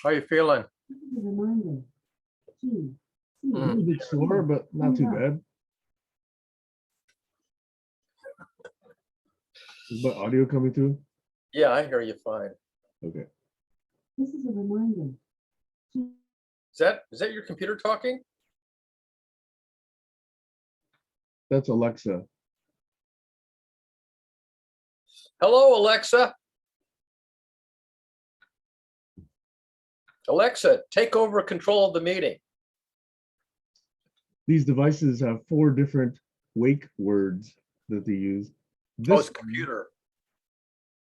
How you feeling? Reminder. A little bit sore, but not too bad. Is my audio coming through? Yeah, I hear you fine. Okay. This is a reminder. Is that your computer talking? That's Alexa. Hello, Alexa. Alexa, take over control of the meeting. These devices have 4 different wake words that they use. Oh, it's computer.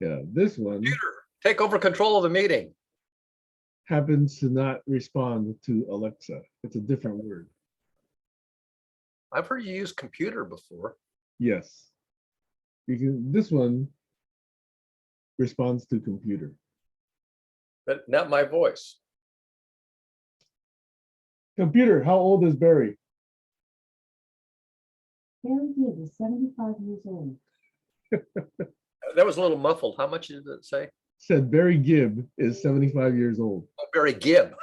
Yeah, this one Computer, take over control of the meeting. happens to not respond to Alexa. It's a different word. I've heard you use computer before. Yes. This one responds to computer. But not my voice. Computer, how old is Barry? Barry Gibb is 75 years old. That was a little muffled. How much did it say? Said Barry Gibb is 75 years old. Oh, Barry Gibb.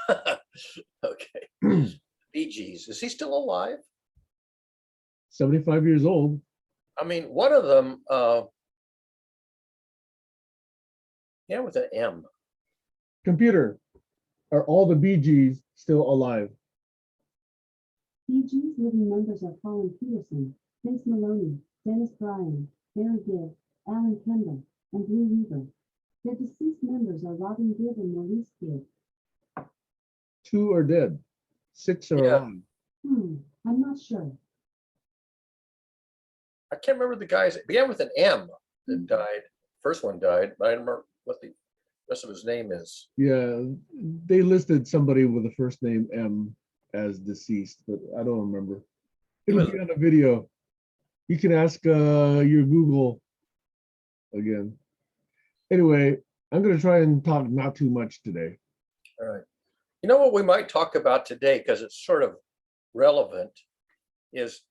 Okay. Bee Gees. Is he still alive? 75 years old. I mean, one of them, yeah, with an M. Computer, are all the Bee Gees still alive? Bee Gees living members are Colin Peterson, Vince Maloney, Dennis Bryan, Barry Gibb, Alan Kendall, and Blue Weaver. Their deceased members are Robin Gibb and Maurice Gibb. 2 are dead. 6 are alive. I'm not sure. I can't remember the guys. It began with an M that died. First one died, but I don't remember what the rest of his name is. Yeah, they listed somebody with the first name M as deceased, but I don't remember. It'll be on a video. You can ask your Google again. Anyway, I'm going to try and talk not too much today. All right. You know what we might talk about today, because it's sort of relevant, is,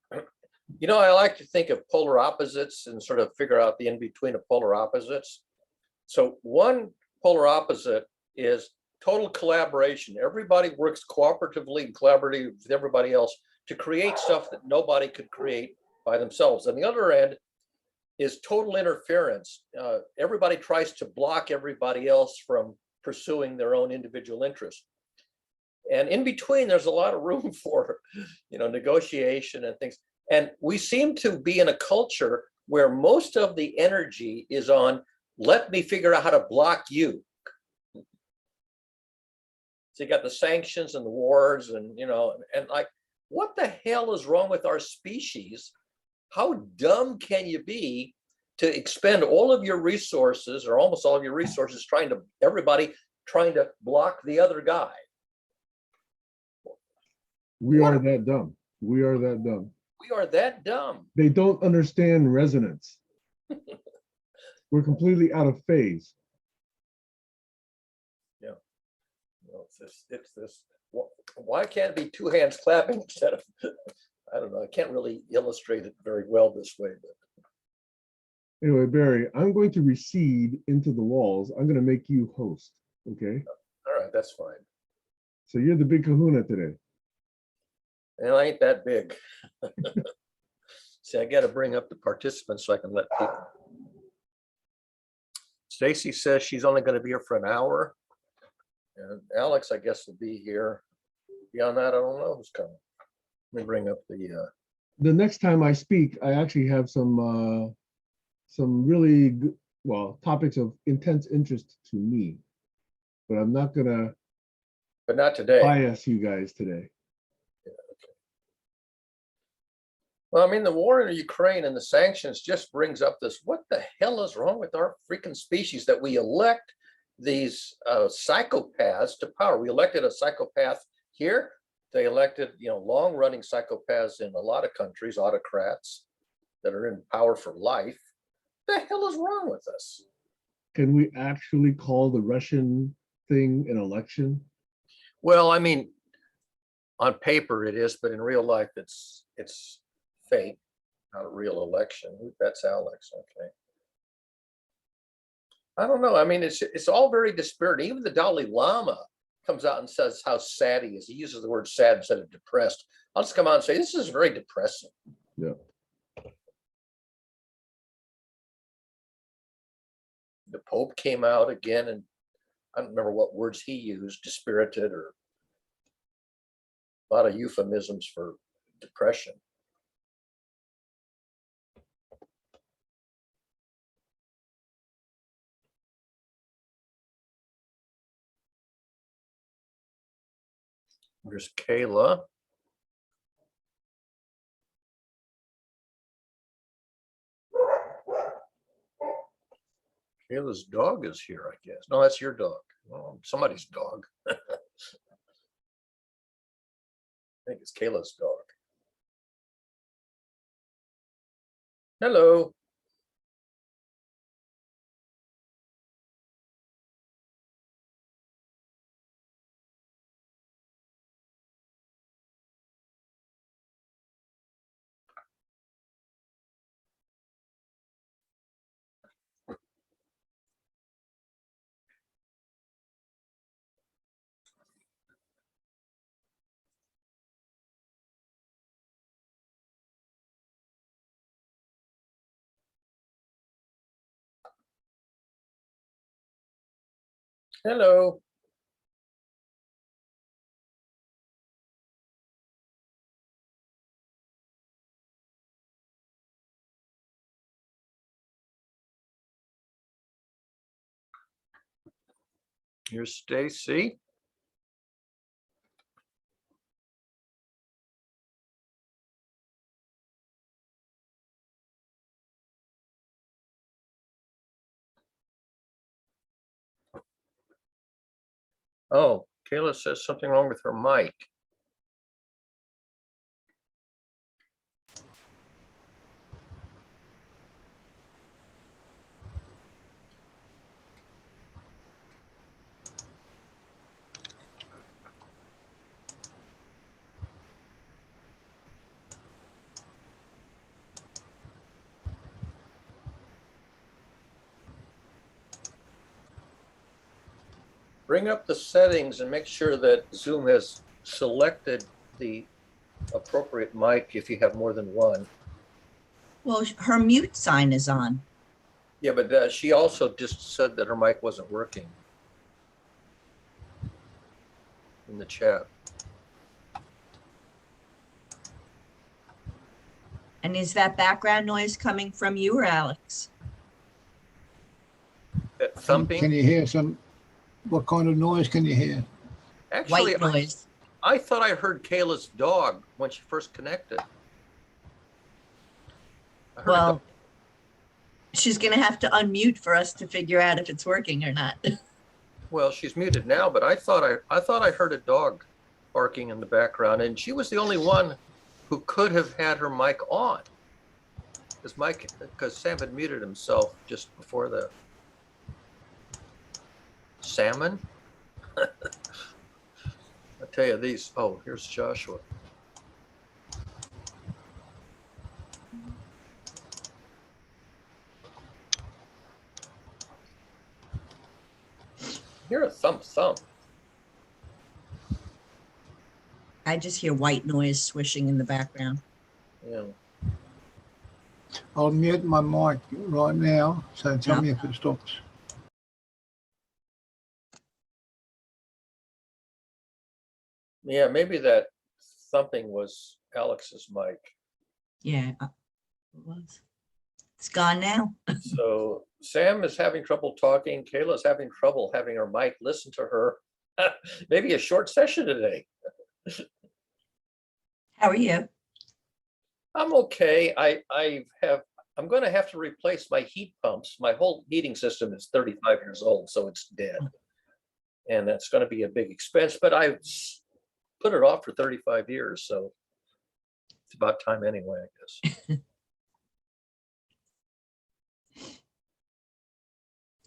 you know, I like to think of polar opposites and sort of figure out the in-between of polar opposites. So one polar opposite is total collaboration. Everybody works cooperatively and collaboratively with everybody else to create stuff that nobody could create by themselves. On the other end is total interference. Everybody tries to block everybody else from pursuing their own individual interests. And in between, there's a lot of room for, you know, negotiation and things. And we seem to be in a culture where most of the energy is on, let me figure out how to block you. So you got the sanctions and the wars and, you know, and like, what the hell is wrong with our species? How dumb can you be to expend all of your resources, or almost all of your resources, everybody trying to block the other guy? We are that dumb. We are that dumb. We are that dumb. They don't understand resonance. We're completely out of phase. Yeah. Well, it's this. Why can't it be 2 hands clapping instead of, I don't know, I can't really illustrate it very well this way. But Anyway, Barry, I'm going to recede into the walls. I'm going to make you host, okay? All right, that's fine. So you're the big kahuna today. And I ain't that big. See, I got to bring up the participants so I can let people. Stacy says she's only going to be here for an hour. And Alex, I guess, will be here. Beyond that, I don't know who's coming. Let me bring up the. The next time I speak, I actually have some really good, well, topics of intense interest to me, but I'm not gonna. But not today. Bias you guys today. Yeah, okay. Well, I mean, the war in Ukraine and the sanctions just brings up this, what the hell is wrong with our freaking species that we elect these psychopaths to power? We elected a psychopath here. They elected, you know, long-running psychopaths in a lot of countries, autocrats that are in power for life. What the hell is wrong with us? Can we actually call the Russian thing an election? Well, I mean, on paper it is, but in real life it's fake, not a real election. That's Alex, okay. I don't know. I mean, it's all very dispiriting. Even the Dalai Lama comes out and says how sad he is. He uses the word sad instead of depressed. I'll just come out and say, this is very depressing. Yeah. The Pope came out again, and I don't remember what words he used, dispirited, or a lot of euphemisms for depression. There's Kayla. Kayla's dog is here, I guess. No, that's your dog. Well, somebody's dog. I think it's Kayla's dog. Hello. Hello. Here's Stacy. Oh, Kayla says something wrong with her mic. Bring up the settings and make sure that Zoom has selected the appropriate mic if you have more than one. Well, her mute sign is on. Yeah, but she also just said that her mic wasn't working in the chat. And is that background noise coming from you or Alex? That thumping. Can you hear what kind of noise can you hear? Actually, White noise. I thought I heard Kayla's dog when she first connected. I heard a Well, dog. she's going to have to unmute for us to figure out if it's working or not. Well, she's muted now, but I thought I heard a dog barking in the background, and she was the only one who could have had her mic on. Because Sam had muted himself just before the salmon. I tell you these. Oh, here's Joshua. Hear a thump thump. I just hear white noise swishing in the background. Yeah. I'll mute my mic right now, so tell me if it stops. Yeah, maybe that thumping was Alex's mic. Yeah, it was. It's gone now. So Sam is having trouble talking. Kayla's having trouble having her mic listen to her. Maybe a short session today. How are you? I'm okay. I'm going to have to replace my heat pumps. My whole heating system is 35 years old, so it's dead. And that's going to be a big expense, but I've put it off for 35 years, so it's about time anyway, I guess.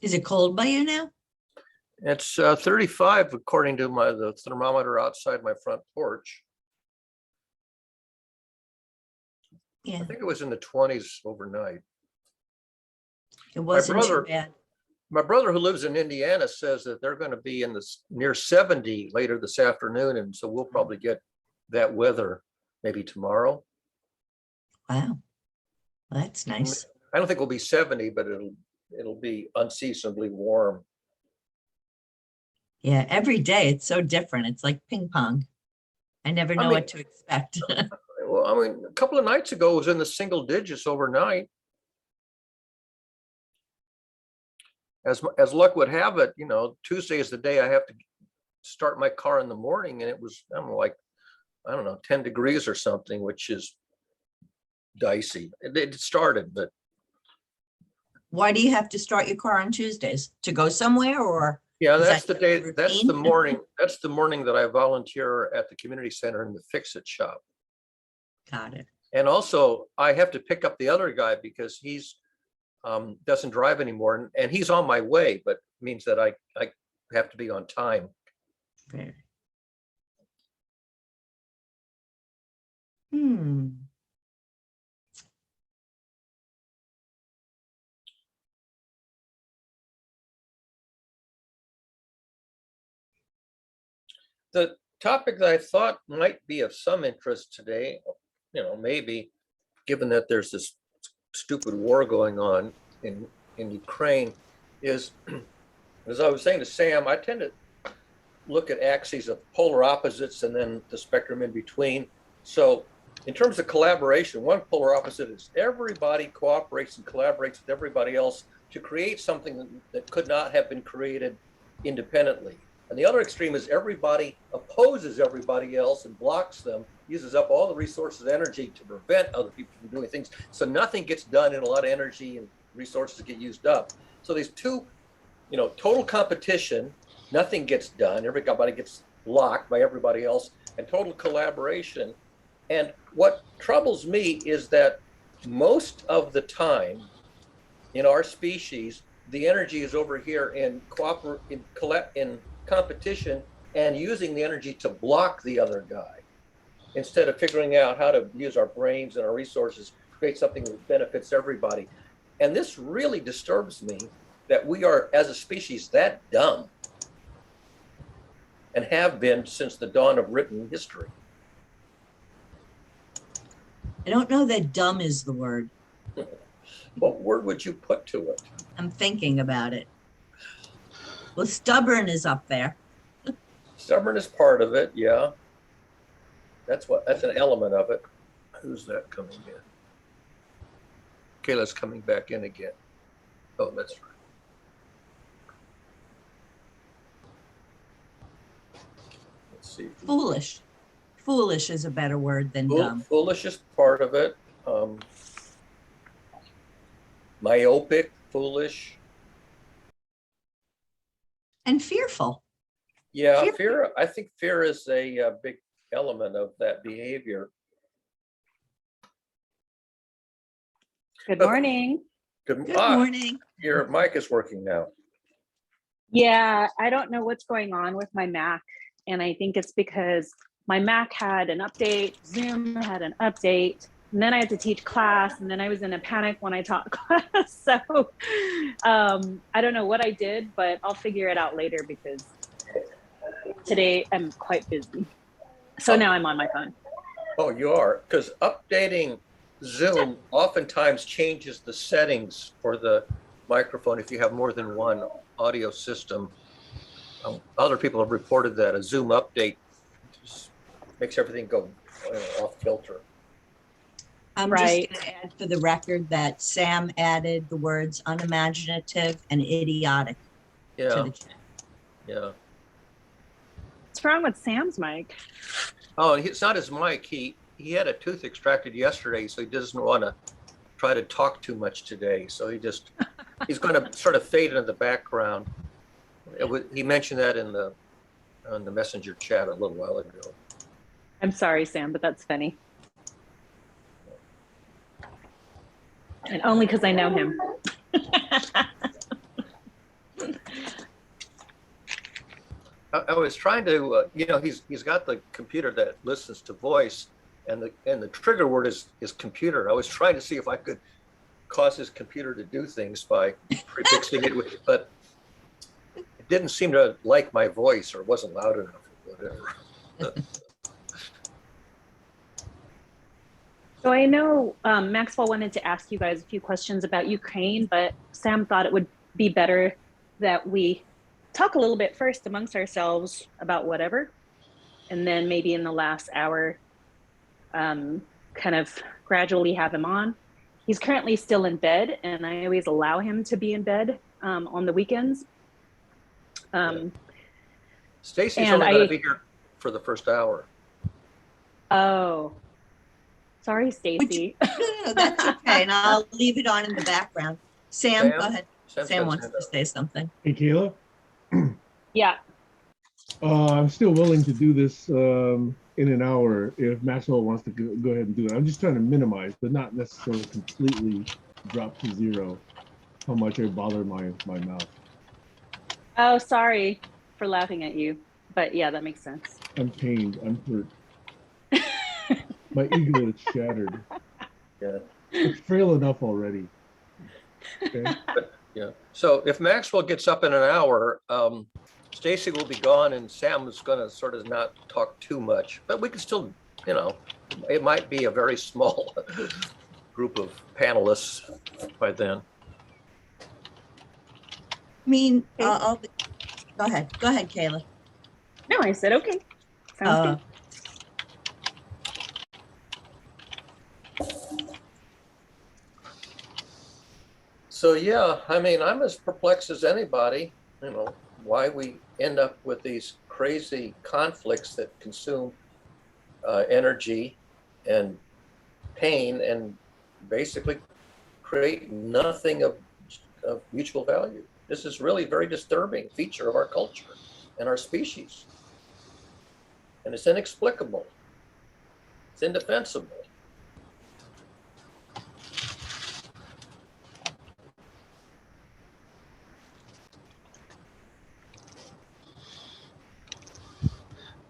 Is it cold by you now? It's 35 according to the thermometer outside my front porch. Yeah, I think it was in the 20s overnight. it wasn't brother- too bad. My brother who lives in Indiana says that they're going to be in this near 70 later this afternoon. And so we'll probably get that weather maybe tomorrow. Wow. Well, that's nice. I don't think we'll be 70, but it'll be unseasonably warm. Yeah, every day it's so different. It's like ping pong. I never know what to expect. Well, I mean, a couple of nights ago it was in the single digits overnight. As luck would have it, you know, Tuesday is the day I have to start my car in the morning, and it was, I don't know, 10 degrees or something, which is dicey. It started, but Why do you have to start your car on Tuesdays? To go somewhere, or? yeah, Is that's that the day. your That's routine? the morning. That's the morning that I volunteer at the community center in the Fix-It shop. Got it. And also, I have to pick up the other guy because he's doesn't drive anymore, and he's on my way, but means that I have to be on time. Fair. Hmm. The topic that I thought might be of some interest today, you know, maybe, given that there's this stupid war going on in Ukraine, is, as I was saying to Sam, I tend to look at axes of polar opposites and then the spectrum in between. So in terms of collaboration, one polar opposite is everybody cooperates and collaborates with everybody else to create something that could not have been created independently. And the other extreme is everybody opposes everybody else and blocks them, uses up all the resources and energy to prevent other people from doing things. So nothing gets done and a lot of energy and resources get used up. So these two, you know, total competition, nothing gets done, everybody gets blocked by everybody else, and total collaboration. And what troubles me is that most of the time in our species, the energy is over here in competition and using the energy to block the other guy instead of figuring out how to use our brains and our resources to create something that benefits everybody. And this really disturbs me that we are, as a species, that dumb and have been since the dawn of written history. I don't know that dumb is the word. What word would you put to it? I'm thinking about it. Well, stubborn is up there. Stubborn is part of it, yeah. That's an element of it. Who's that coming in? Kayla's coming back in again. Oh, that's right. Let's see. Foolish. Foolish is a better word than dumb. Foolish is part of it. Myopic, foolish. And fearful. Yeah, fear. I think fear is a big element of that behavior. Good morning. Good Good morning. Your mic is working now. Yeah, I don't know what's going on with my Mac. And I think it's because my Mac had an update, Zoom had an update, and then I had to teach class, and then I was in a panic when I taught class. So I don't know what I did, but I'll figure it out later because today I'm quite busy. So now I'm on my phone. Oh, you are? Because updating Zoom oftentimes changes the settings for the microphone if you have more than one audio system. Other people have reported that a Zoom update just makes everything go off kilter. I'm Right. just going to add for the record that Sam added the words unimaginative and idiotic to Yeah, the chat. yeah. What's wrong with Sam's mic? Oh, it's not his mic. He had a tooth extracted yesterday, so he doesn't want to try to talk too much today. So he's going to sort of fade into the background. He mentioned that on the messenger chat a little while ago. I'm sorry, Sam, but that's funny. And only because I know him. I was trying to, he's got the computer that listens to voice, and the trigger word is computer. I was trying to see if I could cause his computer to do things by prefixing it with, but didn't seem to like my voice or wasn't loud enough or whatever. So I know Maxwell wanted to ask you guys a few questions about Ukraine, but Sam thought it would be better that we talk a little bit first amongst ourselves about whatever, and then maybe in the last hour, kind of gradually have him on. He's currently still in bed, and I always allow him to be in bed on the weekends. Stacy's and only going to be here for the first hour. Oh, sorry, Stacy. No, that's okay. And I'll leave it on in the background. Sam, go ahead. Sam's Sam got wants his to hand say something. Hey, Kayla, Yeah. I'm still willing to do this in an hour if Maxwell wants to go ahead and do it. I'm just trying to minimize, but not necessarily completely drop to zero how much I bother my mouth. Oh, sorry for laughing at you, but yeah, that makes sense. I'm pained. I'm hurt. My ego is shattered. Yeah. It's frail enough already. Okay. Yeah. So if Maxwell gets up in an hour, Stacy will be gone and Sam is going to sort of not talk too much, but we can still, you know, it might be a very small group of panelists by then. I mean, go ahead. Go ahead, Kayla. No, I said, okay. Sounds good. So yeah, I mean, I'm as perplexed as anybody, you know, why we end up with these crazy conflicts that consume energy and pain and basically create nothing of mutual value. This is really a very disturbing feature of our culture and our species. And it's inexplicable. It's indefensible.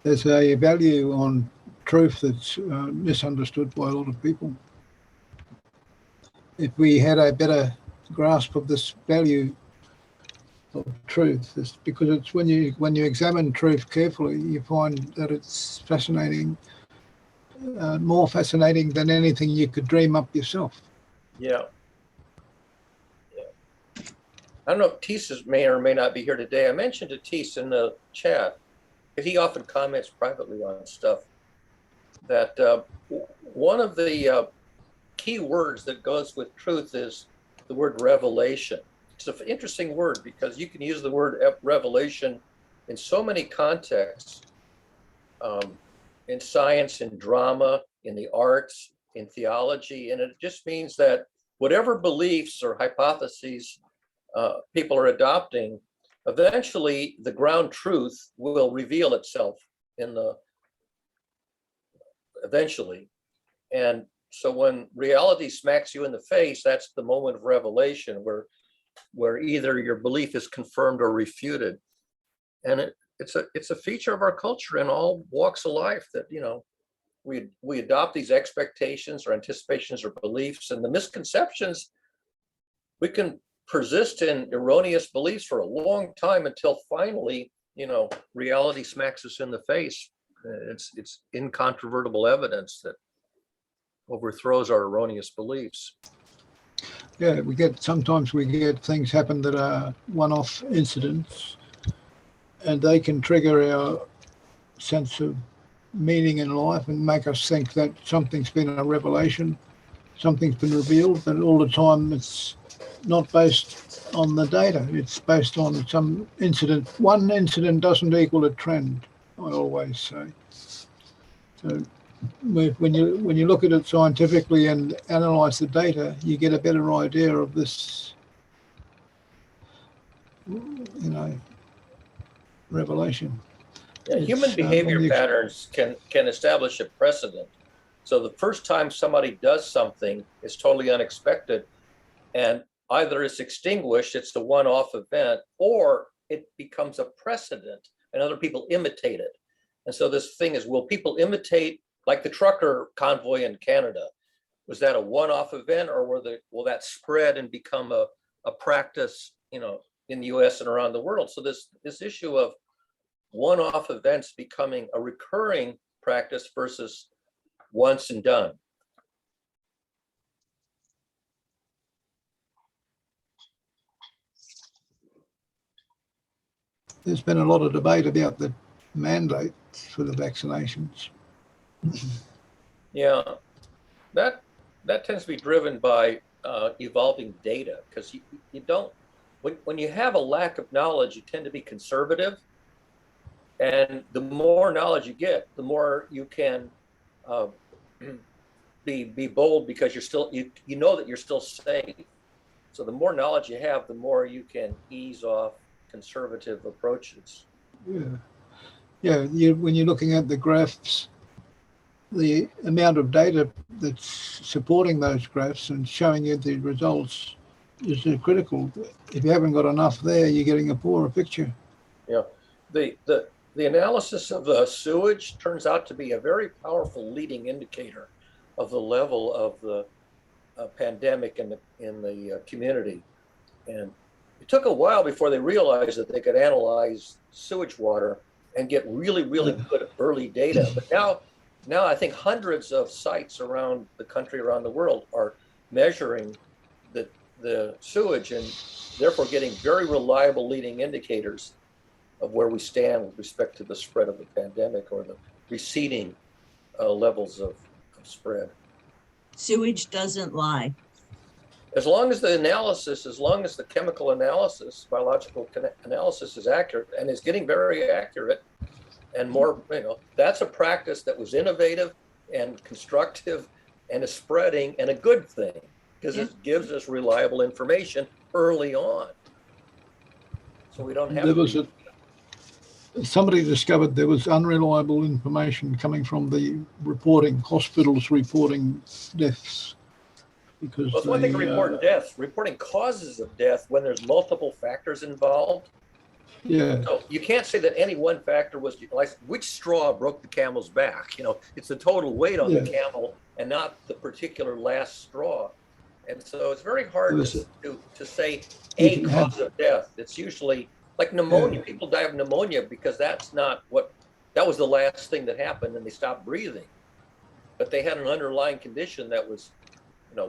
There's a value on truth that's misunderstood by a lot of people. If we had a better grasp of this value of truth, it's because it's when you examine truth carefully, you find that it's fascinating, more fascinating than anything you could dream up yourself. Yeah. I don't know if Tees may or may not be here today. I mentioned to Tees in the chat, because he often comments privately on stuff, that one of the key words that goes with truth is the word revelation. It's an interesting word because you can use the word revelation in so many contexts, in science, in drama, in the arts, in theology, and it just means that whatever beliefs or hypotheses people are adopting, eventually the ground truth will reveal itself eventually. And so when reality smacks you in the face, that's the moment of revelation where either your belief is confirmed or refuted. And it's a feature of our culture in all walks of life that, you know, we adopt these expectations or anticipations or beliefs, and the misconceptions, we can persist in erroneous beliefs for a long time until finally, you know, reality smacks us in the face. It's incontrovertible evidence that overthrows our erroneous beliefs. Yeah, sometimes we get things happen that are one-off incidents, and they can trigger our sense of meaning in life and make us think that something's been a revelation, something's been revealed, but all the time it's not based on the data. It's based on some incident. One incident doesn't equal a trend, I always say. So when you look at it scientifically and analyze the data, you get a better idea of this, you know, revelation. Yeah, human behavior patterns can establish a precedent. So the first time somebody does something is totally unexpected, and either it's extinguished, it's a one-off event, or it becomes a precedent and other people imitate it. And so this thing is, will people imitate, like the trucker convoy in Canada? Was that a one-off event, or will that spread and become a practice, you know, in the US and around the world. So this issue of one-off events becoming a recurring practice versus once and done. There's been a lot of debate about the mandates for the vaccinations. Yeah, that tends to be driven by evolving data, because you don't, when you have a lack of knowledge, you tend to be conservative, and the more knowledge you get, the more you can be bold, because you're still, you know that you're still safe. So the more knowledge you have, the more you can ease off conservative approaches. Yeah, when you're looking at the graphs, the amount of data that's supporting those graphs and showing you the results is critical. If you haven't got enough there, you're getting a poorer picture. Yeah, the analysis of the sewage turns out to be a very powerful leading indicator of the level of the pandemic in the community. And it took a while before they realized that they could analyze sewage water and get really, really good early data. But now I think hundreds of sites around the country, around the world, are measuring the sewage, and therefore getting very reliable leading indicators of where we stand with respect to the spread of the pandemic, or the receding levels of spread. Sewage doesn't lie. As long as the chemical analysis, biological analysis is accurate, and is getting very accurate, and more, that's a practice that was innovative and constructive and is spreading, and a good thing, because it gives us reliable information early on. So we don't have somebody discovered there was unreliable information coming from the hospitals reporting deaths. Because it's one thing to report deaths, reporting causes of death when there's multiple factors involved. Yeah. So you can't say that any one factor was utilized. Which straw broke the camel's back? It's the total weight on the camel, and not the particular last straw. And so it's very hard to say a cause of death. It's usually like pneumonia. Yeah. People die of pneumonia because that was the last thing that happened, and they stopped breathing. But they had an underlying condition that was,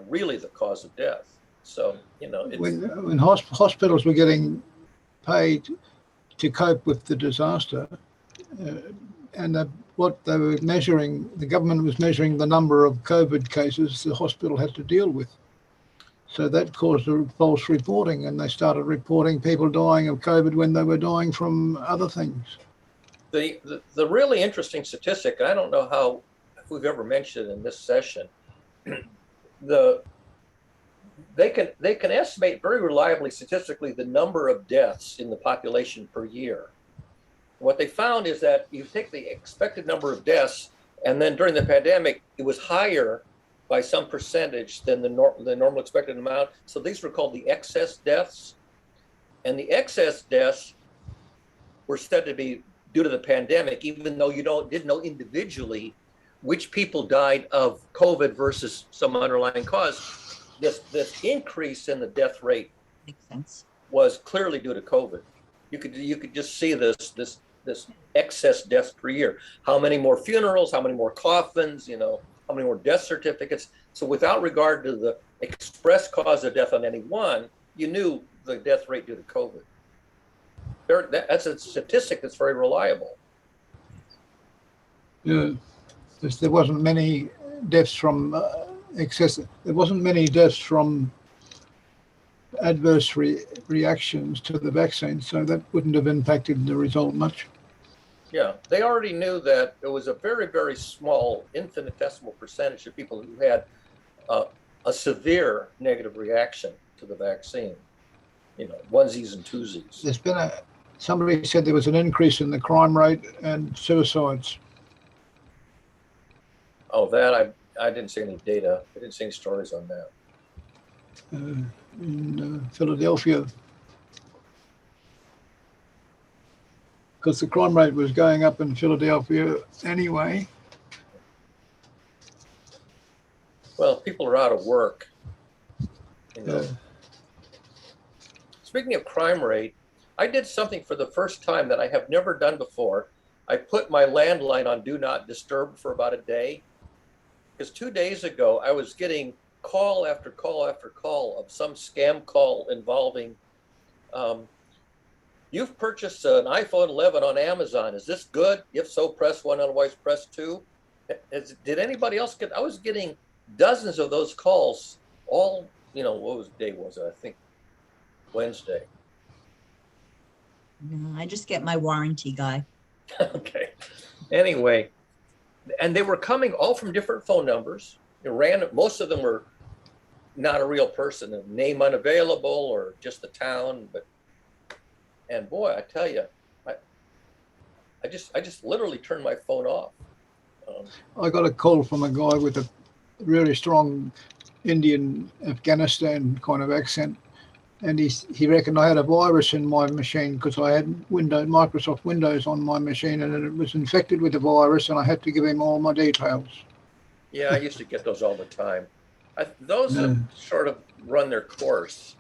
really the cause of death. So, when hospitals were getting paid to cope with the disaster, and what they were measuring, the government was measuring the number of COVID cases the hospital had to deal with. So that caused a false reporting, and they started reporting people dying of COVID when they were dying from other things. The really interesting statistic, I don't know if we've ever mentioned it in this session, they can estimate very reliably statistically the number of deaths in the population per year. What they found is that you take the expected number of deaths, and then during the pandemic, it was higher by some percentage than the normal expected amount. So these were called the excess deaths. And the excess deaths were said to be due to the pandemic, even though you didn't know individually which people died of COVID versus some underlying cause. This increase in the death rate Makes sense. was clearly due to COVID. You could just see this excess deaths per year. How many more funerals? How many more coffins? How many more death certificates? So without regard to the express cause of death on any one, you knew the death rate due to COVID. That's a statistic that's very reliable. Yeah, there wasn't many deaths from excessive. There wasn't many deaths from adverse reactions to the vaccine, so that wouldn't have impacted the result much. Yeah, they already knew that it was a very, very small, infinitesimal percentage of people who had a severe negative reaction to the vaccine. Onesies and twosies. There's been somebody said there was an increase in the crime rate and suicides. Oh, that I didn't see any data. I didn't see any stories on that. In Philadelphia, because the crime rate was going up in Philadelphia anyway. Well, people are out of work. It's speaking of crime rate, I did something for the first time that I have never done before. I put my landline on Do Not Disturb for about a day. Because 2 days ago, I was getting call after call after call of some scam call involving, you've purchased an iPhone 11 on Amazon. Is this good? If so, press 1, otherwise press 2. Did anybody else get, I was getting dozens of those calls all, what day was it? I think Wednesday. No, I just get my warranty guy. Okay. Anyway, and they were coming all from different phone numbers. Random, most of them were not a real person, a name unavailable or just the town. And boy, I tell you, I just literally turned my phone off. I got a call from a guy with a really strong Indian, Afghanistan kind of accent. And he reckoned I had a virus in my machine because I had Microsoft Windows on my machine, and it was infected with the virus, and I had to give him all my details. Yeah, I used to get those all the time. Those have sort of run their course.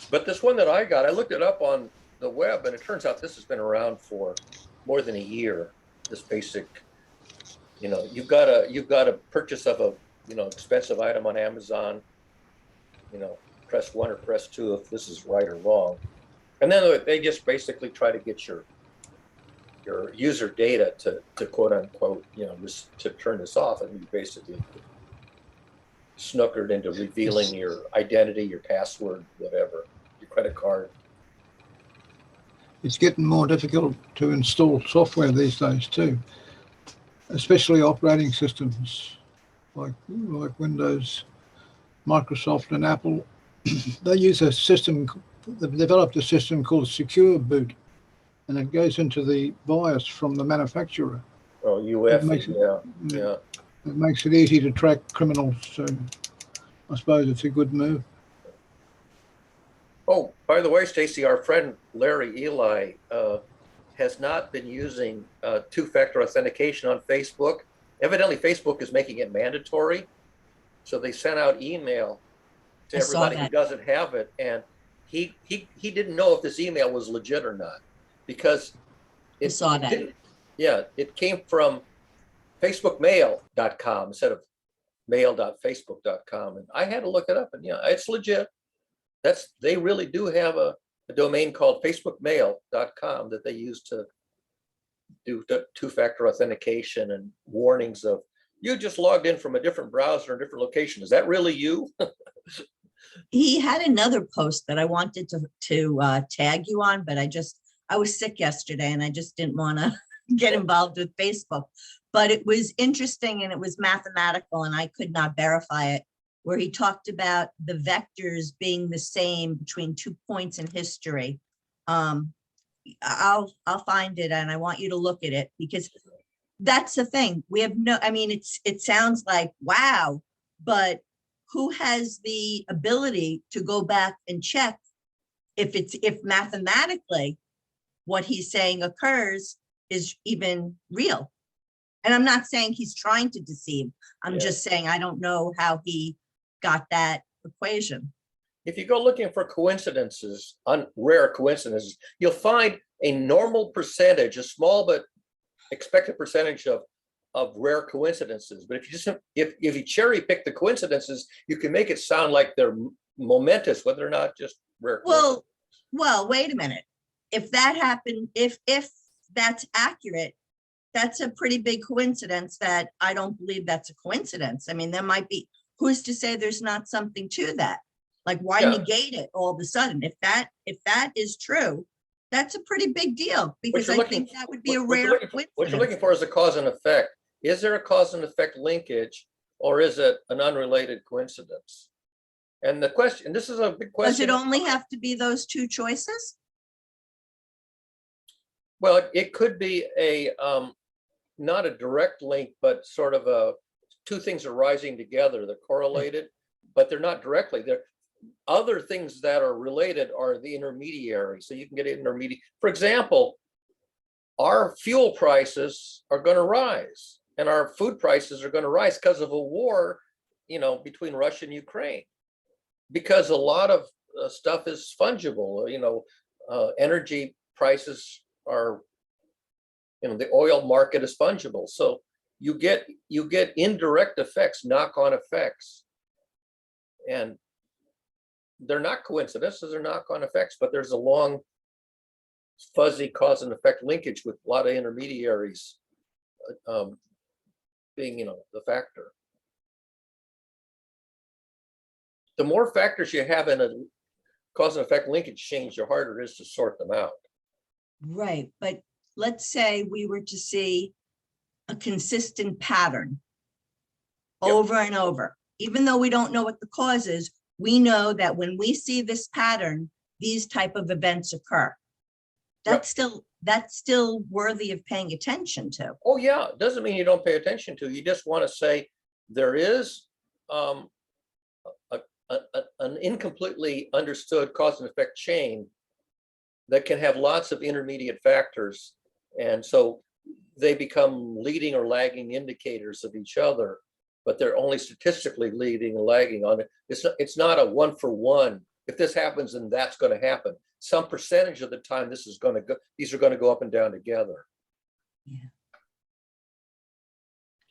But this one that I got, I looked it up on the web, and it turns out this has been around for more than a year. This basic, you've got a purchase of a expensive item on Amazon, press 1 or press 2 if this is right or wrong. And then they just basically try to get your user data to quote unquote, to turn this off, and you basically snookered into revealing your identity, your password, whatever, your credit card. It's getting more difficult to install software these days too, especially operating systems like Windows, Microsoft and Apple. They use a system, they've developed a system called Secure Boot, and it goes into the BIOS from the manufacturer. Oh, UEFI, yeah. It makes it easy to track criminals, so I suppose it's a good move. Oh, by the way, Stacy, our friend Larry Eli has not been using two-factor authentication on Facebook. Evidently, Facebook is making it mandatory. So they sent out email to everybody who doesn't have it. And he didn't know if this email was legit or not, because it came from facebookmail.com instead of mail.facebook.com. And I had to look it up, and it's legit. They really do have a domain called facebookmail.com that they use to do two-factor authentication and warnings of, you just logged in from a different browser or a different location. Is that really you? He had another post that I wanted to tag you on, but I was sick yesterday and I just didn't want to get involved with Facebook. But it was interesting and it was mathematical and I could not verify it, where he talked about the vectors being the same between 2 points in history. I'll find it and I want you to look at it, because that's the thing. We have it sounds like, wow, but who has the ability to go back and check if mathematically what he's saying occurs is even real? And I'm not saying he's trying to deceive. I'm just saying, I don't know how he got that equation. If you go looking for coincidences, rare coincidences, you'll find a normal percentage, a small but expected percentage of rare coincidences. But if you cherry pick the coincidences, you can make it sound like they're momentous, whether or not just rare. Well, wait a minute. If that happened, if that's accurate, that's a pretty big coincidence that I don't believe that's a coincidence. I mean, there might be, who's to say there's not something to that? Like, why negate it all of a sudden? If that is true, that's a pretty big deal, because I think that would be a rare coincidence. What you're looking for is a cause and effect. Is there a cause and effect linkage, or is it an unrelated coincidence? And the question, this is a big question. Does it only have to be those two choices? Well, it could be a not a direct link, but sort of two things are rising together. They're correlated, but they're not directly. They're other things that are related are the intermediary. So you can get intermediate. For example, our fuel prices are going to rise, and our food prices are going to rise because of a war, between Russia and Ukraine. Because a lot of stuff is fungible. Energy prices are, the oil market is fungible. So you get indirect effects, knock-on effects, and they're not coincidences, they're knock-on effects, but there's a long fuzzy cause and effect linkage with a lot of intermediaries being, the factor. The more factors you have in a cause and effect linkage change, the harder it is to sort them out. Right, but let's say we were to see a consistent pattern Yep. over and over, even though we don't know what the cause is, we know that when we see this pattern, these type of events occur. That's still worthy of paying attention to. Oh yeah, it doesn't mean you don't pay attention to. You just want to say there is an incompletely understood cause and effect chain that can have lots of intermediate factors, and so they become leading or lagging indicators of each other, but they're only statistically leading and lagging on it. It's not a one for one. If this happens, then that's going to happen. Some percentage of the time, these are going to go up and down together. Yeah.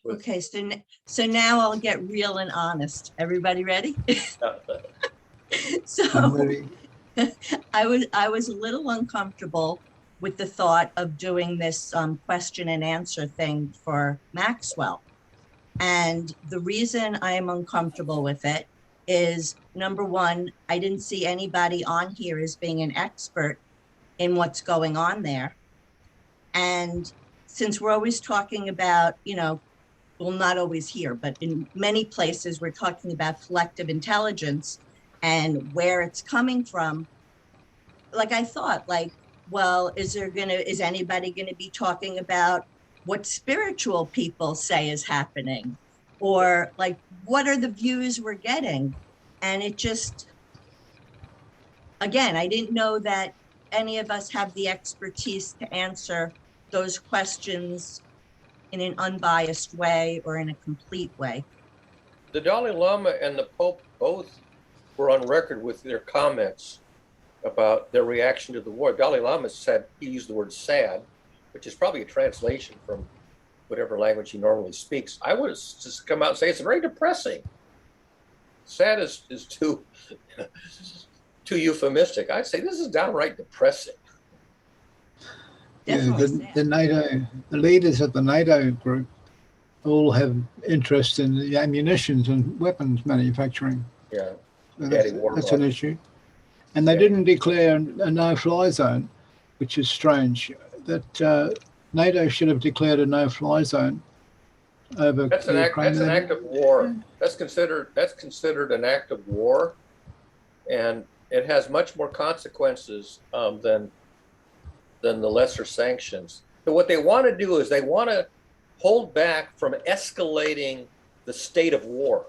With- Okay, so now I'll get real and honest. Everybody ready? I'm So ready. I was a little uncomfortable with the thought of doing this question and answer thing for Maxwell. And the reason I am uncomfortable with it is, number one, I didn't see anybody on here as being an expert in what's going on there. And since we're always talking about, well, not always here, but in many places, we're talking about collective intelligence and where it's coming from. Like I thought, well, is anybody gonna be talking about what spiritual people say is happening? Or what are the views we're getting? And it just, again, I didn't know that any of us have the expertise to answer those questions in an unbiased way or in a complete way. The Dalai Lama and the Pope both were on record with their comments about their reaction to the war. Dalai Lama said, he used the word sad, which is probably a translation from whatever language he normally speaks. I would just come out and say it's very depressing. Sad is too euphemistic. I'd say this is downright depressing. Yeah, Definitely sad. the leaders of the NATO group all have interest in the ammunitions and weapons manufacturing. Yeah. So Daddy that's an Warbucks. issue. And they Yeah. didn't declare a no-fly zone, which is strange. That NATO should have declared a no-fly zone over That's an Ukraine. act of war. That's considered an act of war, and it has much more consequences than the lesser sanctions. So what they want to do is they want to hold back from escalating the state of war.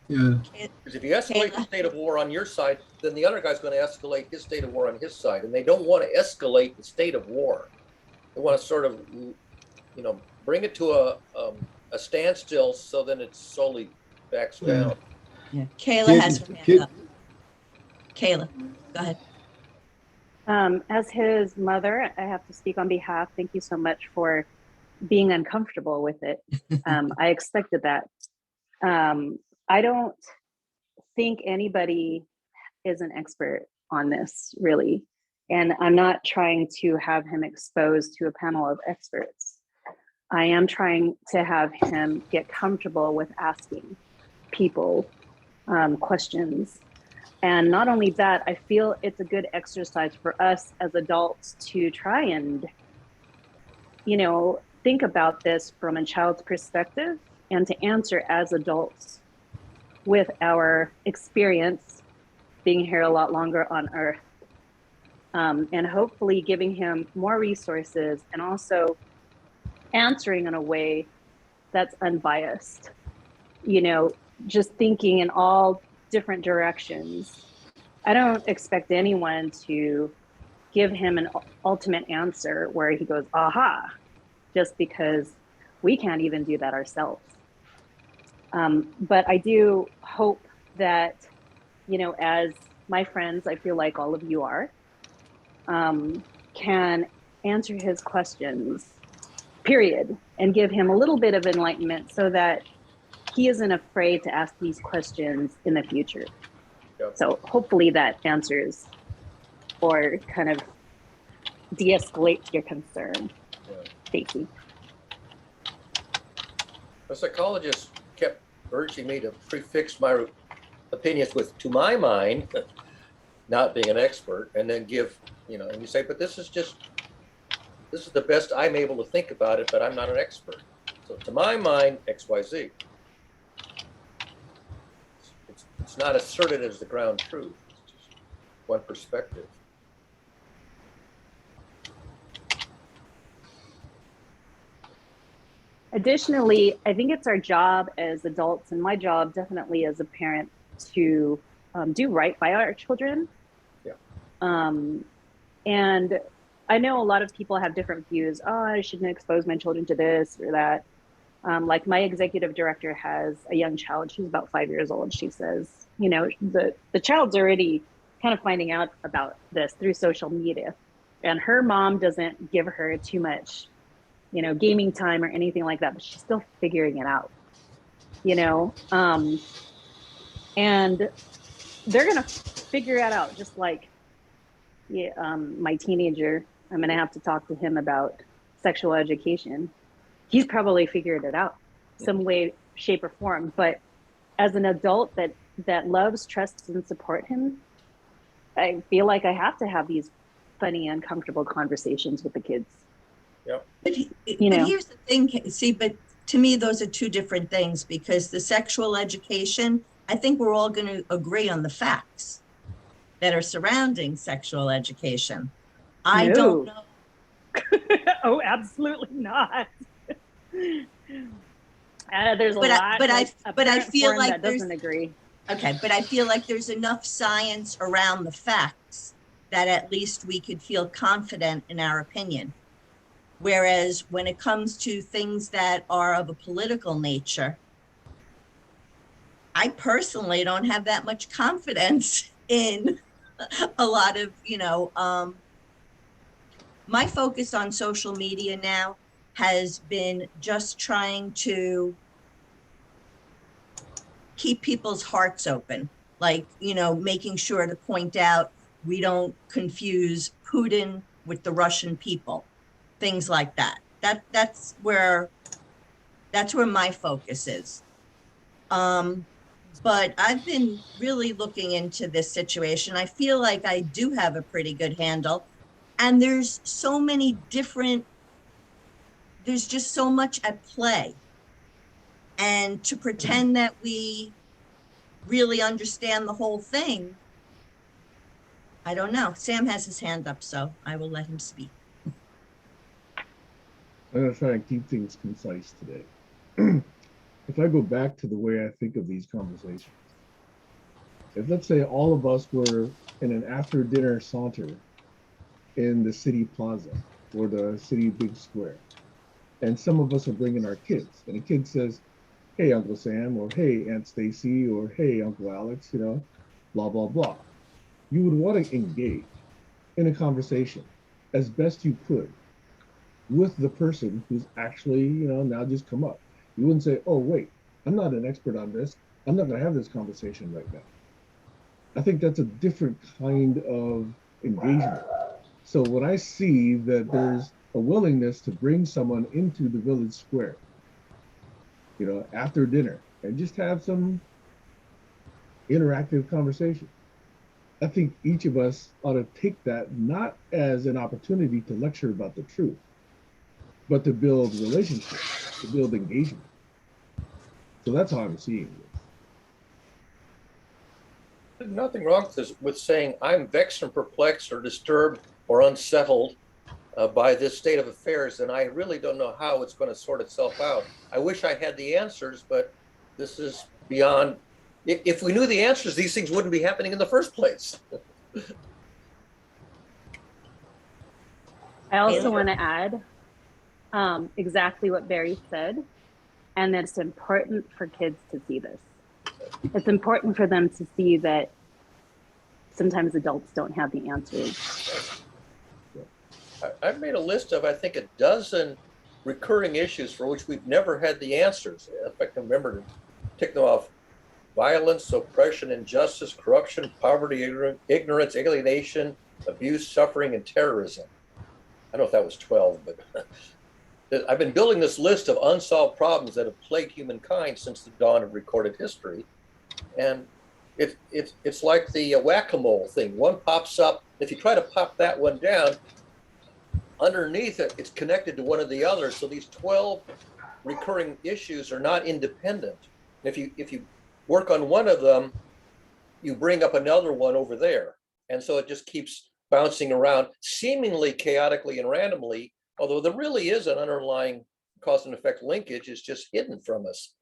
Yeah, Because if you escalate the state of war on your side, then the other guy's going to escalate his state of war on his side, and they don't want to escalate the state of war. They want to sort of, bring it to a standstill, so then it slowly backs down. Yeah, Kayla has her hand up. Kayla, go ahead. As his mother, I have to speak on behalf. Thank you so much for being uncomfortable with it. I expected that. I don't think anybody is an expert on this, really. And I'm not trying to have him exposed to a panel of experts. I am trying to have him get comfortable with asking people questions. And not only that, I feel it's a good exercise for us as adults to try and, think about this from a child's perspective and to answer as adults with our experience being here a lot longer on Earth. And hopefully giving him more resources and also answering in a way that's unbiased, just thinking in all different directions. I don't expect anyone to give him an ultimate answer where he goes, aha, just because we can't even do that ourselves. But I do hope that, as my friends, I feel like all of you are, can answer his questions, period, and give him a little bit of enlightenment so that he isn't afraid to ask these questions in the future. Yep. So hopefully that answers or kind of de-escalates your concern, Yeah. Stacy. A psychologist kept urging me to prefix my opinions with "to my mind," not being an expert, and then give, and you say, but this is the best I'm able to think about it, but I'm not an expert. So to my mind, XYZ. It's not asserted as the ground truth. It's just one perspective. Additionally, I think it's our job as adults, and my job definitely as a parent, to do right by our children. Yeah. And I know a lot of people have different views. Oh, I shouldn't expose my children to this or that. Like my executive director has a young child. She's about 5 years old. She says, the child's already kind of finding out about this through social media, and her mom doesn't give her too much, gaming time or anything like that, but she's still figuring it out, and they're going to figure it out. Just like my teenager, I'm going to have to talk to him about sexual education. He's probably figured it out some way, shape, or form. But as an adult that loves, trusts, and support him, I feel like I have to have these funny, uncomfortable conversations with the kids. Yep. But here's the thing, see, but to me, those are two different things, because the sexual education, I think we're all going to agree on the facts that are surrounding sexual education. I don't know. Oh, absolutely not. There's a But lot. I feel like that doesn't agree. Okay, but I feel like there's enough science around the facts that at least we could feel confident in our opinion. Whereas when it comes to things that are of a political nature, I personally don't have that much confidence in a lot of, my focus on social media now has been just trying to keep people's hearts open, like, making sure to point out we don't confuse Putin with the Russian people, things like that. That's where my focus is. But I've been really looking into this situation. I feel like I do have a pretty good handle, and there's so many different, there's just so much at play. And to pretend that we really understand the whole thing, I don't know. Sam has his hand up, so I will let him speak. I'm going to try and keep things concise today. If I go back to the way I think of these conversations, if let's say all of us were in an after dinner saunter in the city plaza or the city big square, and some of us are bringing our kids, and a kid says, hey, Uncle Sam, or hey, Aunt Stacy, or hey, Uncle Alex, blah, blah, blah. You would want to engage in a conversation as best you could with the person who's actually, now just come up. You wouldn't say, oh, wait, I'm not an expert on this. I'm not going to have this conversation right now. I think that's a different kind of engagement. So when I see that there's a willingness to bring someone into the village square, after dinner, and just have some interactive conversation, I think each of us ought to take that not as an opportunity to lecture about the truth, but to build relationships, to build engagement. So that's how I'm seeing this. There's nothing wrong with saying I'm vexed and perplexed or disturbed or unsettled by this state of affairs, and I really don't know how it's going to sort itself out. I wish I had the answers, but this is beyond. If we knew the answers, these things wouldn't be happening in the first place. I also want to add exactly what Barry said, and that it's important for kids to see this. It's important for them to see that sometimes adults don't have the answers. I've made a list of, I think, a dozen recurring issues for which we've never had the answers. If I can remember to tick them off: violence, oppression, injustice, corruption, poverty, ignorance, alienation, abuse, suffering, and terrorism. I don't know if that was 12, but I've been building this list of unsolved problems that have plagued humankind since the dawn of recorded history. And it's like the whack-a-mole thing. One pops up. If you try to pop that one down, underneath it, it's connected to one of the others. So these 12 recurring issues are not independent. If you work on one of them, you bring up another one over there. And so it just keeps bouncing around, seemingly chaotically and randomly, although there really is an underlying cause and effect linkage. Is just hidden from us.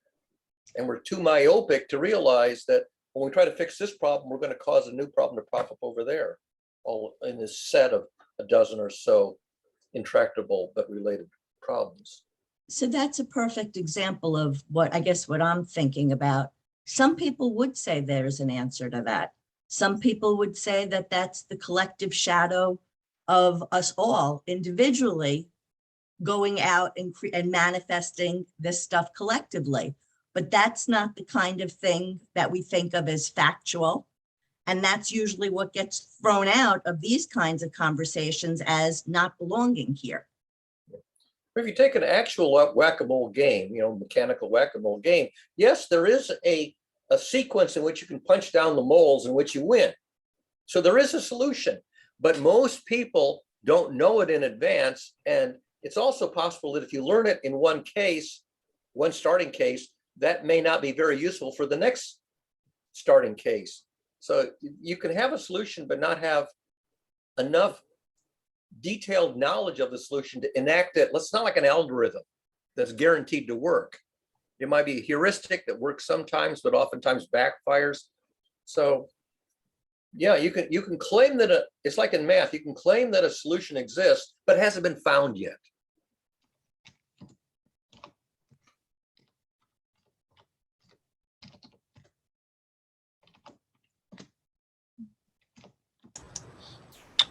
And we're too myopic to realize that when we try to fix this problem, we're going to cause a new problem to pop up over there, all in this set of a dozen or so intractable but related problems. So that's a perfect example of what I'm thinking about. Some people would say there's an answer to that. Some people would say that that's the collective shadow of us all individually going out and manifesting this stuff collectively. But that's not the kind of thing that we think of as factual. And that's usually what gets thrown out of these kinds of conversations as not belonging here. If you take an actual whack-a-mole game, mechanical whack-a-mole game, yes, there is a sequence in which you can punch down the moles in which you win. So there is a solution, but most people don't know it in advance. And it's also possible that if you learn it in one case, one starting case, that may not be very useful for the next starting case. So you can have a solution, but not have enough detailed knowledge of the solution to enact it. It's not like an algorithm that's guaranteed to work. It might be a heuristic that works sometimes, but oftentimes backfires. So yeah, you can claim that it's like in math, you can claim that a solution exists, but hasn't been found yet.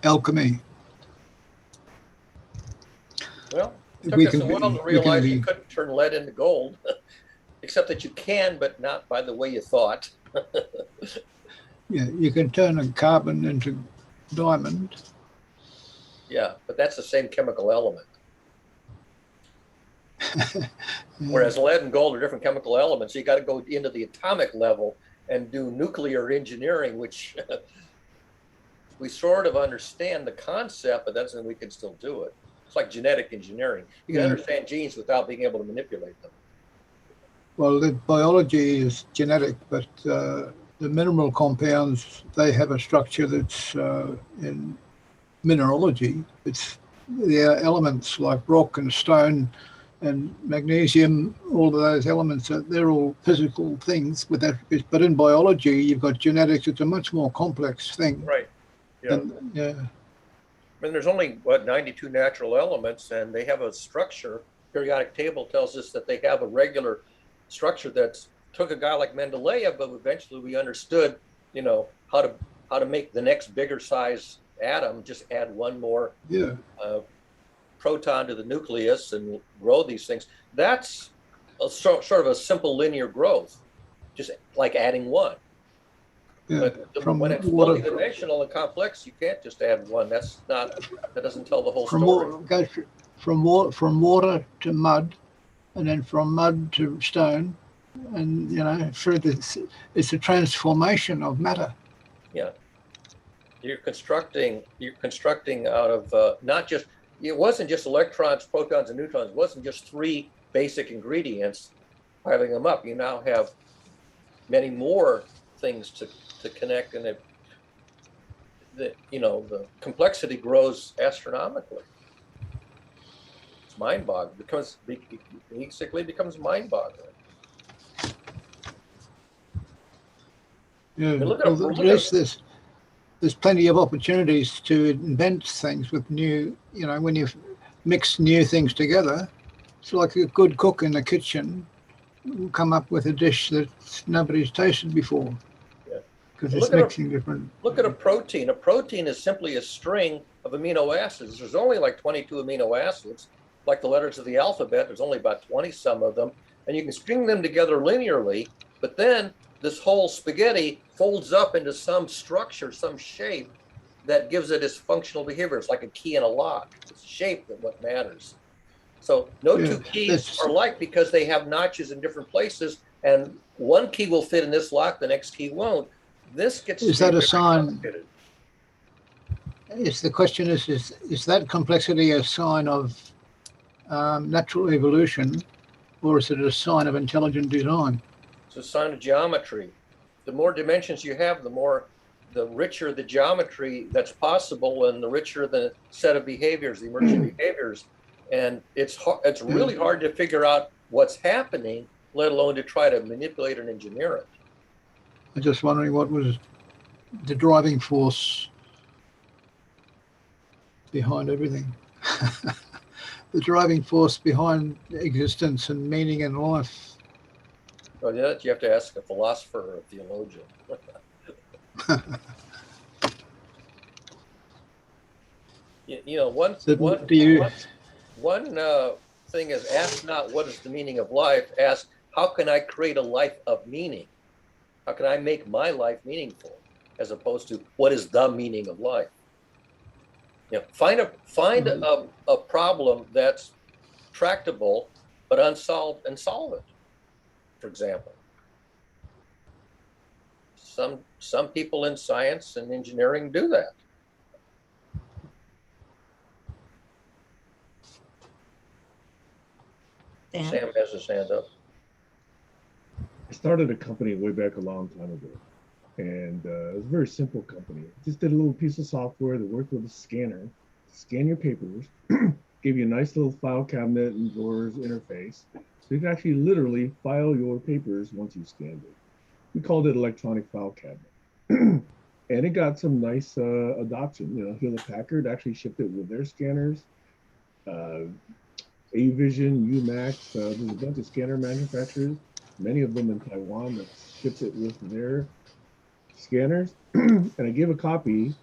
Alchemy. Well, it We took us can a while to realize you couldn't turn lead into gold, except that you can, but not by the way you thought. Yeah, you can turn a carbon into diamond. Yeah, but that's the same chemical element. Whereas lead and gold are different chemical elements. So you got to go into the atomic level and do nuclear engineering, which we sort of understand the concept, but that doesn't mean we can still do it. It's like genetic engineering. You can understand genes without being able to manipulate them. Well, the biology is genetic, but the mineral compounds, they have a structure that's in mineralogy. There are elements like rock and stone and magnesium, all of those elements, they're all physical things with attributes. But in biology, you've got genetics. It's a much more complex thing. Right. Yeah. And, yeah. I mean, there's only, 92 natural elements, and they have a structure. Periodic table tells us that they have a regular structure that took a guy like Mendeleev, but eventually we understood, how to make the next bigger size atom, just add one more proton to the nucleus and grow these things. That's sort of a simple linear growth, just like adding one. Yeah, But when it's multidimensional and complex, you can't just add one. That doesn't tell the whole story. Goes from water to mud, and then from mud to stone, and through this, it's a transformation of matter. Yeah, you're constructing out of not just, it wasn't just electrons, protons, and neutrons. It wasn't just three basic ingredients, piling them up. You now have many more things to connect, and the complexity grows astronomically. It's mind-boggling. Basically becomes mind-boggling. Yeah, Look at there's plenty of opportunities to invent things with new, when you mix new things together. It's like a good cook in the kitchen will come up with a dish that nobody's tasted before. Yeah. because Look it's at a- mixing different. Look at a protein. A protein is simply a string of amino acids. There's only like 22 amino acids. Like the letters of the alphabet, there's only about 20 some of them. And you can string them together linearly, but then this whole spaghetti folds up into some structure, some shape that gives it its functional behavior. It's like a key and a lock. It's shape that what matters. So no Yeah, two keys that's- are alike because they have notches in different places, and one key will fit in this lock, the next key won't. This gets to Is be that a very sign? complicated. Yes, the question is that complexity a sign of natural evolution, or is it a sign of intelligent design? It's a sign of geometry. The more dimensions you have, the richer the geometry that's possible, and the richer the set of behaviors, the emergent behaviors. And it's really hard to figure out what's happening, let alone to try to manipulate and engineer it. I'm just wondering what was the driving force behind everything. The driving force behind existence and meaning in life. So yeah, you have to ask a philosopher or a theologian. You know, one thing is, ask not what is the meaning of life. Ask, how can I create a life of meaning? How can I make my life meaningful, as opposed to what is the meaning of life? You know, find a problem that's tractable but unsolved and solve it. For example, some people in science and engineering do that. Dan? Sam has his hand up. I started a company way back a long time ago, and it was a very simple company. Just did a little piece of software that worked with a scanner, scan your papers, gave you a nice little file cabinet and drawers interface, so you can actually literally file your papers once you scanned it. We called it electronic file cabinet. And it got some nice adoption. You know, Hewlett Packard actually shipped it with their scanners. Avision, Umax, there's a bunch of scanner manufacturers, many of them in Taiwan, that shipped it with their scanners. And I gave a copy,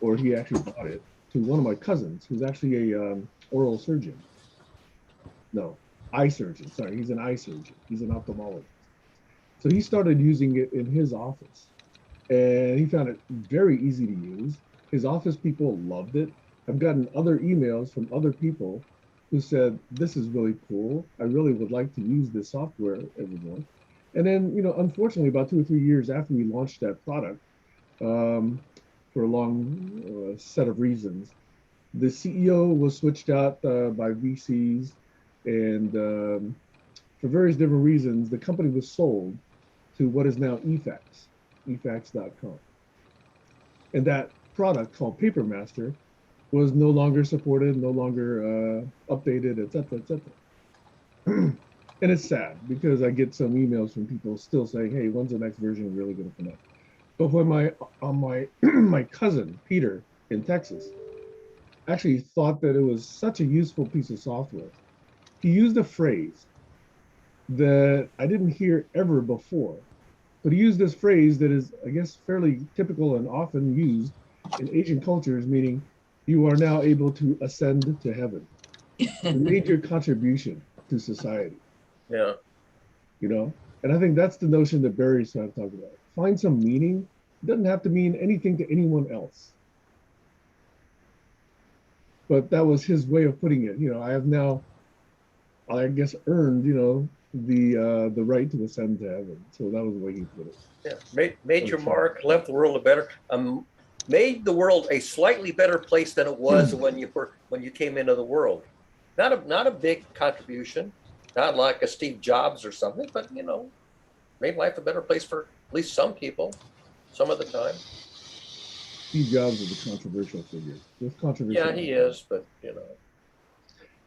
or he actually bought it, to one of my cousins, who's actually a oral surgeon. No, eye surgeon. Sorry, he's an eye surgeon. He's an ophthalmologist. So he started using it in his office, and he found it very easy to use. His office people loved it. I've gotten other emails from other people who said, this is really cool. I really would like to use this software evermore. And then, you know, unfortunately, about 2 or 3 years after we launched that product, for a long set of reasons, the CEO was switched out by VCs, and for various different reasons, the company was sold to what is now efax.com. And that product, called Papermaster, was no longer supported, no longer updated, et cetera, et cetera. And it's sad because I get some emails from people still saying, hey, when's the next version really going to come out? But when my cousin, Peter, in Texas, actually thought that it was such a useful piece of software, he used a phrase that I didn't hear ever before, but he used this phrase that is, I guess, fairly typical and often used in Asian cultures, meaning you are now able to ascend to heaven. A major contribution to society. Yeah. You know, and I think that's the notion that Barry's trying to talk about. Find some meaning. It doesn't have to mean anything to anyone else. But that was his way of putting it. You know, I have now, I guess, earned, you know, the right to ascend to heaven. So that was the way he put it. Yeah. Made your mark, left the world a better, made the world a slightly better place than it was when you came into the world. Not a big contribution, not like a Steve Jobs or something, but you know, made life a better place for at least some people, some of the time. Steve Jobs is a controversial figure. There's controversy. Yeah, he is, but you know.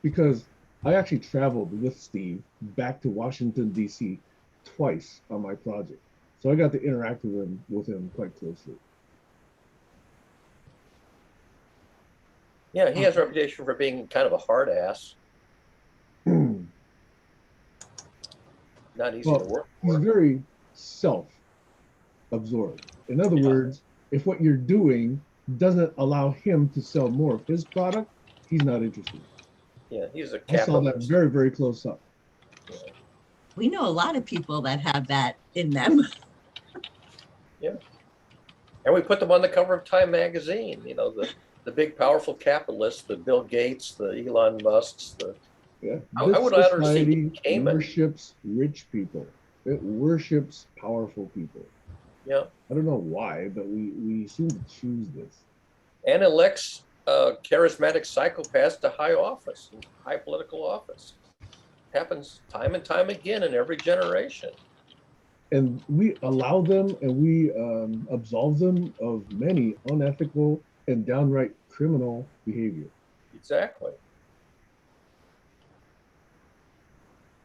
Because I actually traveled with Steve back to Washington, D.C. twice on my project. So I got to interact with him quite closely. Yeah, he has a reputation for being kind of a hard ass. Not easy to work He's for. very self. absorb. In other Yeah. words, if what you're doing doesn't allow him to sell more of his product, he's not interested. Yeah, he's a I saw that capitalist. very, very close up. We know a lot of people that have that in them. Yeah. And we put them on the cover of Time magazine, you know, the big powerful capitalists, the Bill Gates, the Elon Musks, the Yeah, I this would rather see society Cayman. worships rich people. It worships powerful people. Yeah. I don't know why, but we seem to choose this. And elects charismatic psychopaths to high office, high political office. Happens time and time again in every generation. And we allow them and we absolve them of many unethical and downright criminal behavior. Exactly.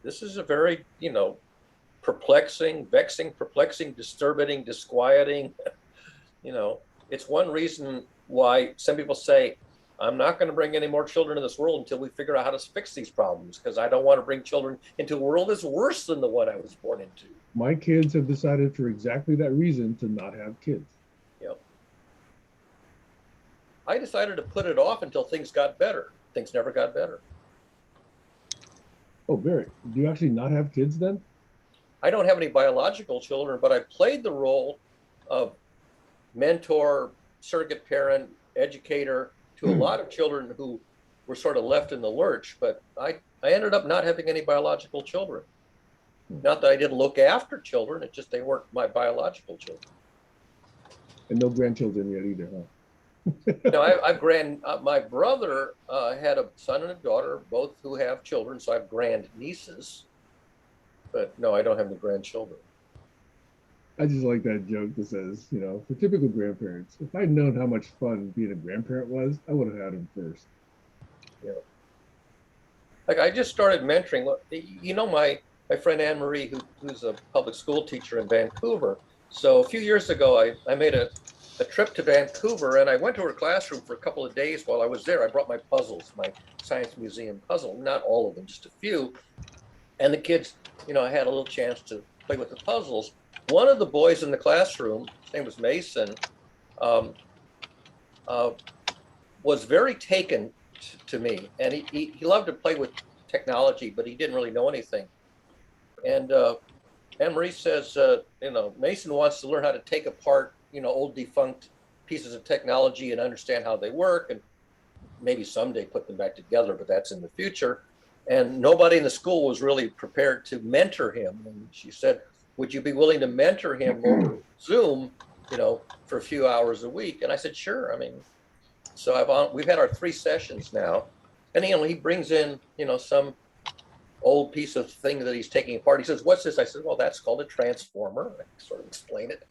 This is a very, you know, perplexing, vexing, perplexing, disturbing, disquieting. You know, it's one reason why some people say, I'm not going to bring any more children into this world until we figure out how to fix these problems, because I don't want to bring children into a world that's worse than the one I was born into. My kids have decided for exactly that reason to not have kids. Yep. I decided to put it off until things got better. Things never got better. Oh, Barry, do you actually not have kids then? I don't have any biological children, but I played the role of mentor, surrogate parent, educator to a lot of children who were sort of left in the lurch. But I ended up not having any biological children. Not that I didn't look after children, it's just they weren't my biological children. And no grandchildren yet either, huh? My brother had a son and a daughter, both who have children, so I have grand nieces. But no, I don't have any grandchildren. I just like that joke that says, you know, for typical grandparents, if I'd known how much fun being a grandparent was, I would have had him first. Yeah. Like I just started mentoring. You know, my friend Anne Marie, who's a public school teacher in Vancouver. So a few years ago, I made a trip to Vancouver, and I went to her classroom for a couple of days. While I was there, I brought my puzzles, my Science Museum puzzle, not all of them, just a few. And the kids, you know, I had a little chance to play with the puzzles. One of the boys in the classroom, his name was Mason, was very taken to me. And he loved to play with technology, but he didn't really know anything. And Anne-Marie says, you know, Mason wants to learn how to take apart, you know, old defunct pieces of technology and understand how they work, and maybe someday put them back together, but that's in the future. And nobody in the school was really prepared to mentor him. And she said, would you be willing to mentor him over Zoom, you know, for a few hours a week? And I said, sure. I mean, so we've had our 3 sessions now. And, you know, he brings in, you know, some old piece of thing that he's taking apart. He says, what's this? I said, well, that's called a transformer. I sort of explain it.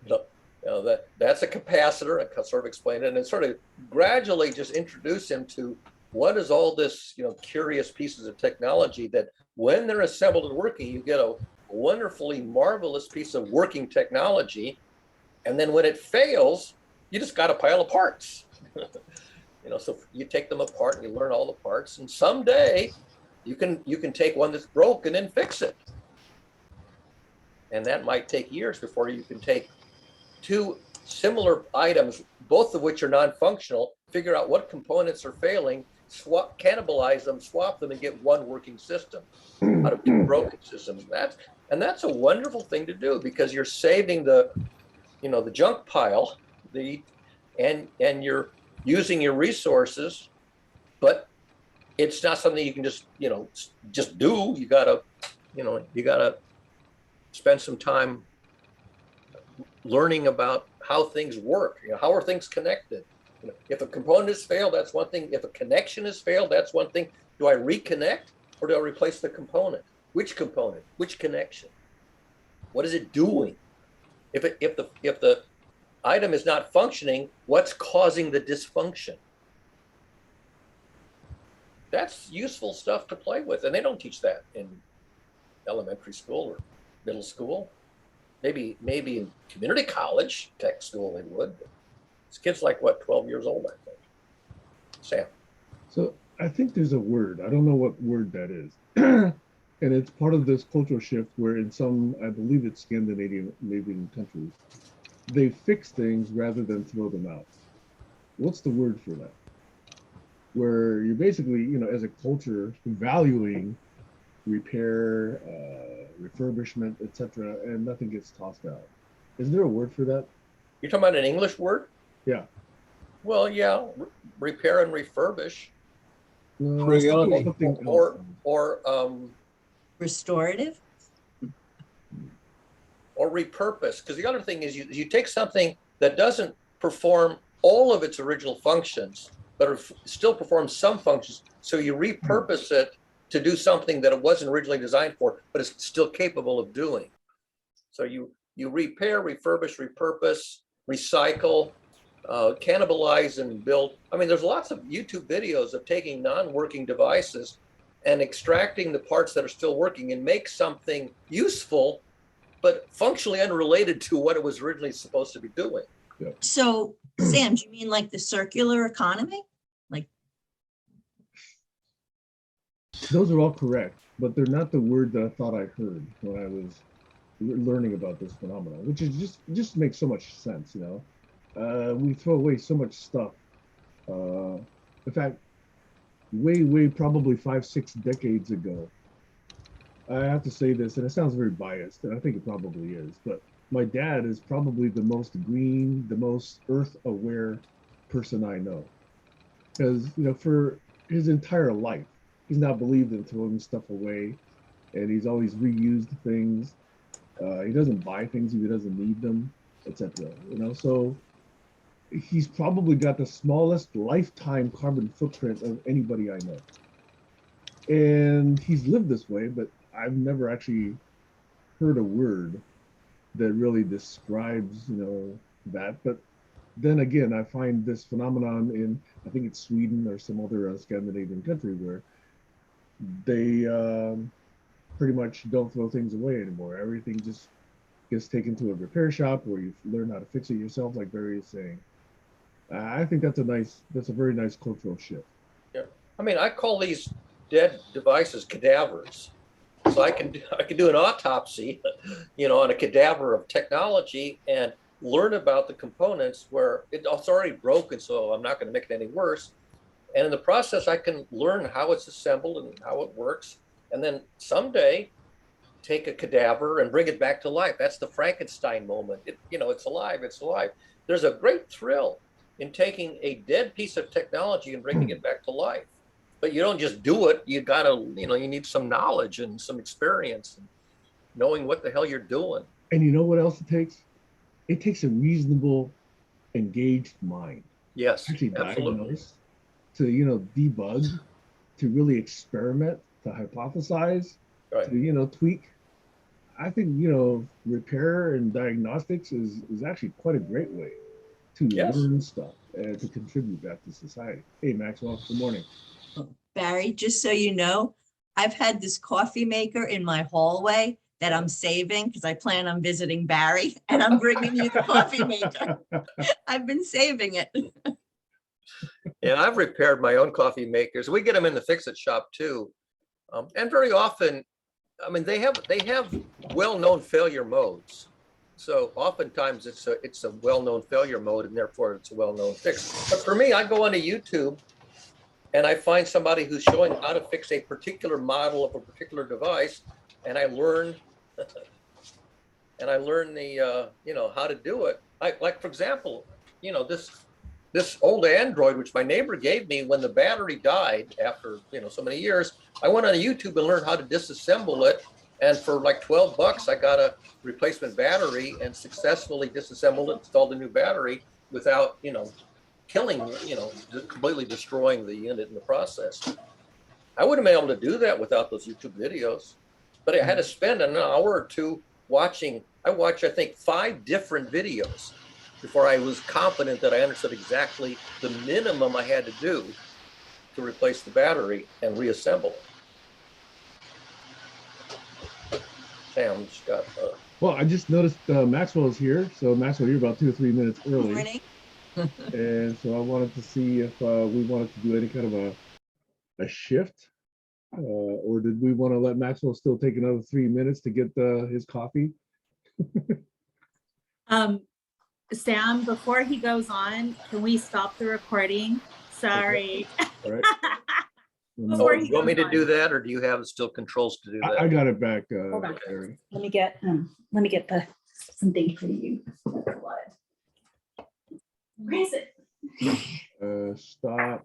You know, that's a capacitor. I sort of explain it, and sort of gradually just introduce him to what is all this, you know, curious pieces of technology that when they're assembled and working, you get a wonderfully marvelous piece of working technology. And then when it fails, you just got a pile of parts. You know, so you take them apart and you learn all the parts, and someday you can take one that's broken and fix it. And that might take years before you can take 2 similar items, both of which are non-functional, figure out what components are failing, cannibalize them, swap them, and get one working system out of 2 broken systems. And that's a wonderful thing to do, because you're saving the, you know, the junk pile, and you're using your resources, but it's not something you can just, you know, just do. You gotta spend some time learning about how things work. You know, how are things connected? You know, if a component has failed, that's one thing. If a connection has failed, that's one thing. Do I reconnect or do I replace the component? Which component? Which connection? What is it doing? If the item is not functioning, what's causing the dysfunction? That's useful stuff to play with, and they don't teach that in elementary school or middle school. Maybe in community college, tech school, they would. But this kid's like, what, 12 years old, I think. Sam. So I think there's a word. I don't know what word that is. And it's part of this cultural shift where in some, I believe it's Scandinavian countries, they fix things rather than throw them out. What's the word for that? Where you're basically, as a culture, valuing repair, refurbishment, etc., and nothing gets tossed out. Is there a word for that? You're talking about an English word? Yeah. Well, yeah, repair and refurbish, Frugality. Something or else. Restorative? or repurpose. Because the other thing is you take something that doesn't perform all of its original functions, but still performs some functions. So you repurpose it to do something that it wasn't originally designed for, but it's still capable of doing. So you repair, refurbish, repurpose, recycle, cannibalize, and build. I mean, there's lots of YouTube videos of taking non-working devices and extracting the parts that are still working and make something useful, but functionally unrelated to what it was originally supposed to be doing. So Sam, do you mean like the circular economy? Like, Those are all correct, but they're not the word that I thought I heard when I was learning about this phenomenon, which is just makes so much sense. We throw away so much stuff. In fact, way probably 5-6 decades ago, I have to say this, and it sounds very biased, and I think it probably is, but my dad is probably the most green, the most earth aware person I know. Because, for his entire life, he's not believed in throwing stuff away, and he's always reused things. He doesn't buy things if he doesn't need them, etc. So he's probably got the smallest lifetime carbon footprint of anybody I know. And he's lived this way, but I've never actually heard a word that really describes, that. But then again, I find this phenomenon in, I think it's Sweden or some other Scandinavian country where they pretty much don't throw things away anymore. Everything just gets taken to a repair shop where you learn how to fix it yourself, like Barry is saying. I think that's a very nice cultural shift. Yeah, I mean, I call these dead devices cadavers. So I can do an autopsy, on a cadaver of technology and learn about the components where it's already broken, so I'm not going to make it any worse. And in the process, I can learn how it's assembled and how it works, and then someday take a cadaver and bring it back to life. That's the Frankenstein moment. It's alive. It's alive. There's a great thrill in taking a dead piece of technology and bringing it back to life. But you don't just do it. You gotta, you need some knowledge and some experience and knowing what the hell you're doing. And you know what else it takes? It takes a reasonable, engaged mind. Yes, Actually absolutely. diagnose, to, debug, to really experiment, to hypothesize, Right. to, tweak. I think, repair and diagnostics is actually quite a great way to Yes. learn stuff and to contribute back to society. Hey, Maxwell, good morning. Barry, just so you know, I've had this coffee maker in my hallway that I'm saving because I plan on visiting Barry, and I'm bringing you the coffee maker. I've been saving it. Yeah, I've repaired my own coffee makers. We get them in the fix-it shop too. And very often, I mean, they have well-known failure modes. So oftentimes it's a well-known failure mode, and therefore it's a well-known fix. But for me, I go onto YouTube and I find somebody who's showing how to fix a particular model of a particular device, and I learn the how to do it. Like for example, this old Android, which my neighbor gave me when the battery died after so many years, I went on YouTube and learned how to disassemble it, and for like $12 I got a replacement battery and successfully disassembled it, installed a new battery without killing, completely destroying the unit in the process. I wouldn't have been able to do that without those YouTube videos, but I had to spend an hour or two watching. I watched, I think, 5 different videos before I was confident that I understood exactly the minimum I had to do to replace the battery and reassemble it. Sam just got. Well, I just noticed Maxwell is here. So Maxwell, you're about 2 or 3 minutes early. Morning. And so I wanted to see if we wanted to do any kind of a shift Or did we want to let Maxwell still take another 3 minutes to get his coffee? Sam, before he goes on, can we stop the recording? Sorry. All right. Oh, Before do he you want me goes to on. do that, or do you have still controls to do I that? got it back, Hold on. Aaron. Let me get the something for you. Where is it? Stop